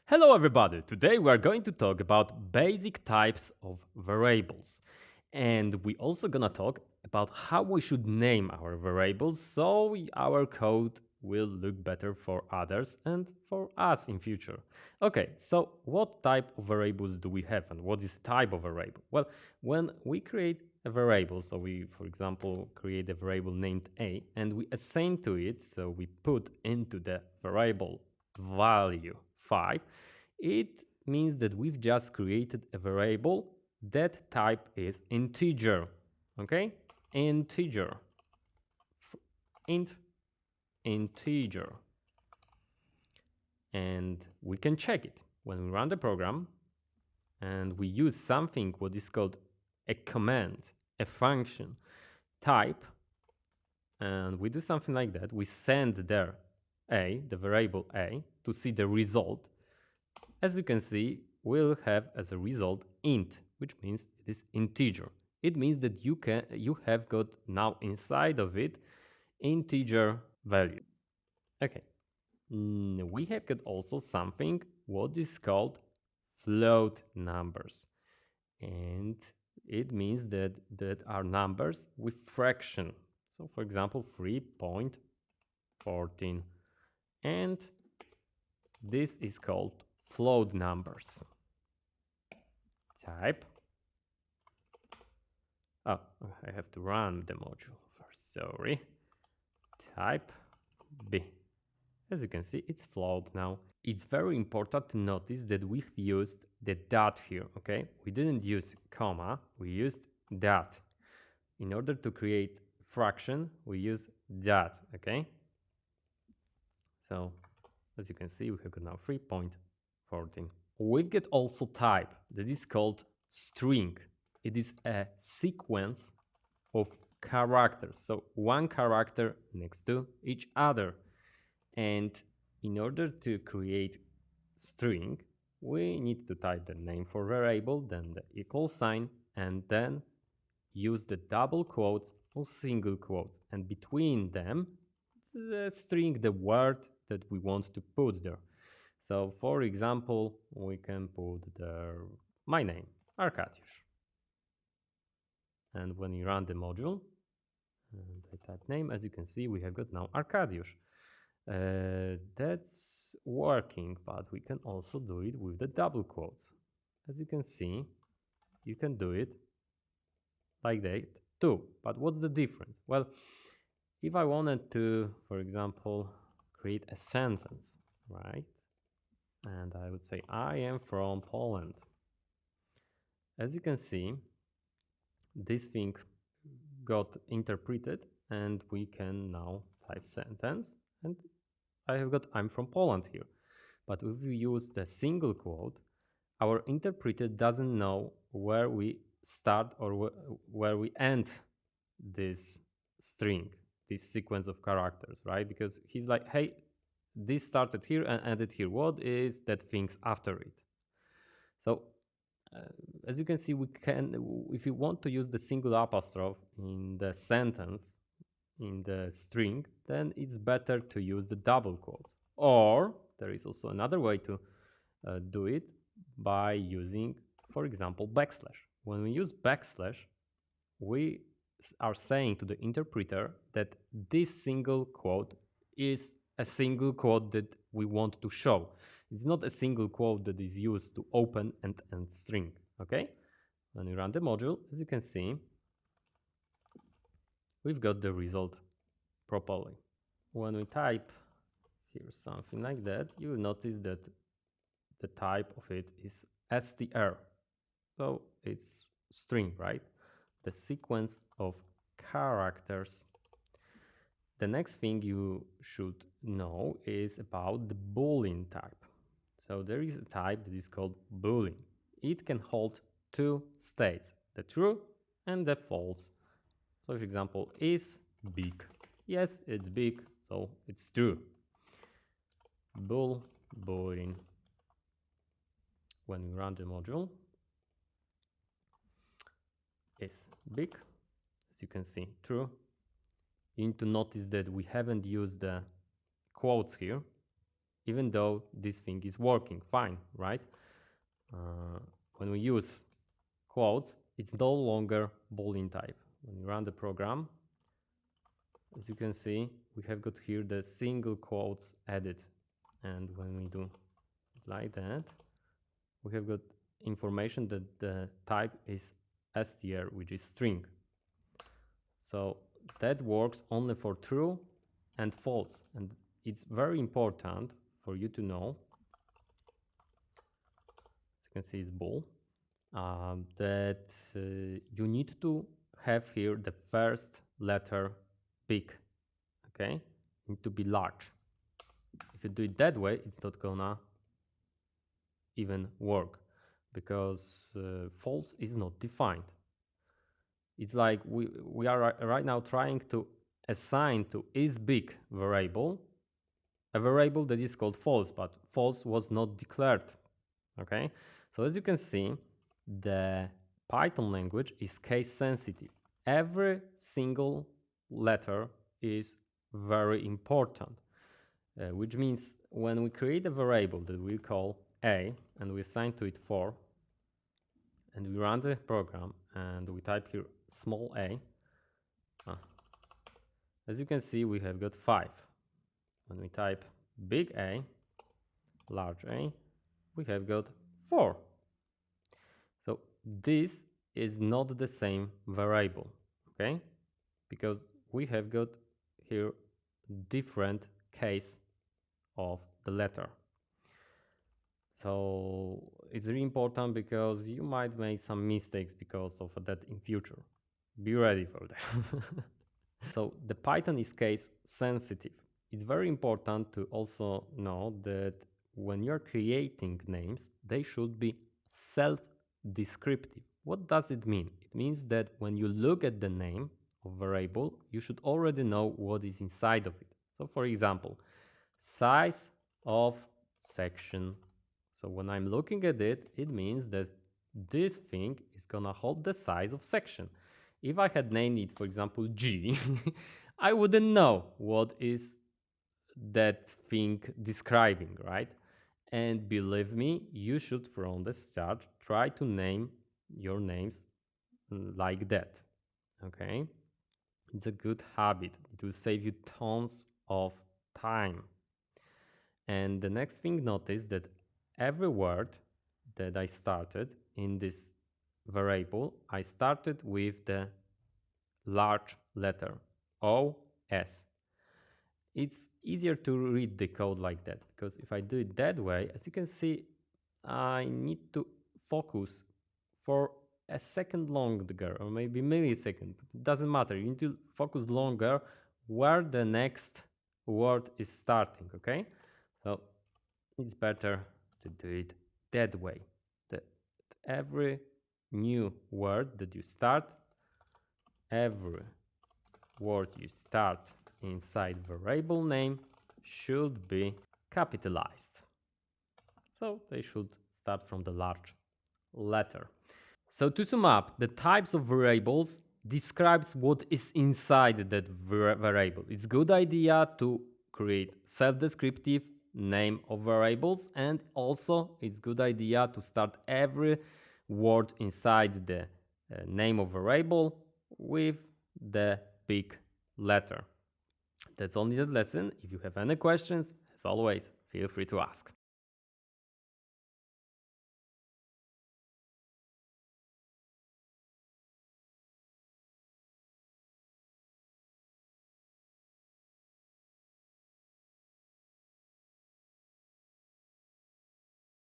Hello everybody! Today we are going to talk about basic types of variables. And we also gonna talk about how we should name our variables so our code will look better for others and for us in future. Okay, so what type of variables do we have and what is type of variable? Well, when we create a variable, so we, for example, create a variable named a and we assign to it, so we put into the variable value 5, it means that we've just created a variable that type is integer. Okay, integer, integer, and we can check it when we run the program and we use something what is called a command, a function type, and we do something like that. We send there a, the variable a, to see the result. As you can see, we'll have as a result int, which means it is integer. It means that you have got now inside of it integer value. Okay. We have got also something what is called float numbers. And it means that are numbers with fraction. So for example, 3.14. And this is called float numbers. Type. Oh, I have to run the module first. Sorry. Type B. As you can see, it's float now. It's very important to notice that we've used the dot here, okay? We didn't use comma, we used dot. In order to create fraction, we use dot, okay? So, as you can see, we have got now 3.14. We've got also type that is called string. It is a sequence of characters. So one character next to each other. And in order to create string, we need to type the name for variable, then the equal sign, and then use the double quotes or single quotes. And between them, the string, the word that we want to put there. So for example, we can put there my name, Arkadiusz. And when you run the module, and I type name, as you can see, we have got now Arkadiusz. That's working, but we can also do it with the double quotes. As you can see, you can do it like that too. But what's the difference? Well, if I wanted to, for example, create a sentence, right? And I would say, I am from Poland. As you can see, this thing got interpreted and we can now type sentence and I have got I'm from Poland here. But if we use the single quote, our interpreter doesn't know where we start or where we end this string, this sequence of characters, right? Because he's like, hey, this started here and ended here. What is that things after it? So as you can see, we can, if you want to use the single apostrophe in the sentence, in the string, then it's better to use the double quotes. Or there is also another way to do it by using, for example, backslash. When we use backslash, we are saying to the interpreter that this single quote is a single quote that we want to show. It's not a single quote that is used to open and end string, okay? When we run the module, as you can see, we've got the result properly. When we type here something like that, you will notice that the type of it is str. So it's string, right? The sequence of characters. The next thing you should know is about the Boolean type. So there is a type that is called Boolean. It can hold two states, the true and the false. So for example, is big. Yes, it's big, so it's true. Boolean. When we run the module, is big, as you can see, true. You need to notice that we haven't used the quotes here. even though this thing is working fine, right? When we use quotes, it's no longer Boolean type. When you run the program, as you can see, we have got here the single quotes added. And when we do it like that, we have got information that the type is str, which is string. So that works only for true and false. And it's very important for you to know, as you can see, it's bool, that you need to have here the first letter big, okay? Need to be large. If you do it that way, it's not gonna even work, because false is not defined. It's like we are right now trying to assign to isBig variable a variable that is called false, but false was not declared. Okay, so as you can see, the Python language is case sensitive. Every single letter is very important, which means when we create a variable that we call a and we assign to it 4, and we run the program and we type here small a, as you can see, we have got 5. When we type big A, large A, we have got 4. So this is not the same variable, okay? Because we have got here different case of the letter. So it's really important, because you might make some mistakes because of that in future. Be ready for that. So the Python is case sensitive. It's very important to also know that when you're creating names, they should be self-descriptive. What does it mean? It means that when you look at the name of variable, you should already know what is inside of it. So for example, size of section. So when I'm looking at it, it means that this thing is gonna hold the size of section. If I had named it, for example, G, I wouldn't know what is that thing describing, right? And believe me, you should from the start try to name your names like that, okay? It's a good habit. It will save you tons of time. And the next thing, notice that every word that I started in this variable, I started with the large letter OS. It's easier to read the code like that, because if I do it that way, as you can see, I need to focus for a second longer, or maybe millisecond. It doesn't matter. You need to focus longer where the next word is starting, okay? So it's better to do it that way. That every new word that you start, every word you start inside variable name should be capitalized. So they should start from the large letter. So to sum up, the types of variables describes what is inside that variable. It's a good idea to create self-descriptive name of variables, and also it's a good idea to start every word inside the name of variable with the big letter. That's only the lesson. If you have any questions, as always, feel free to ask.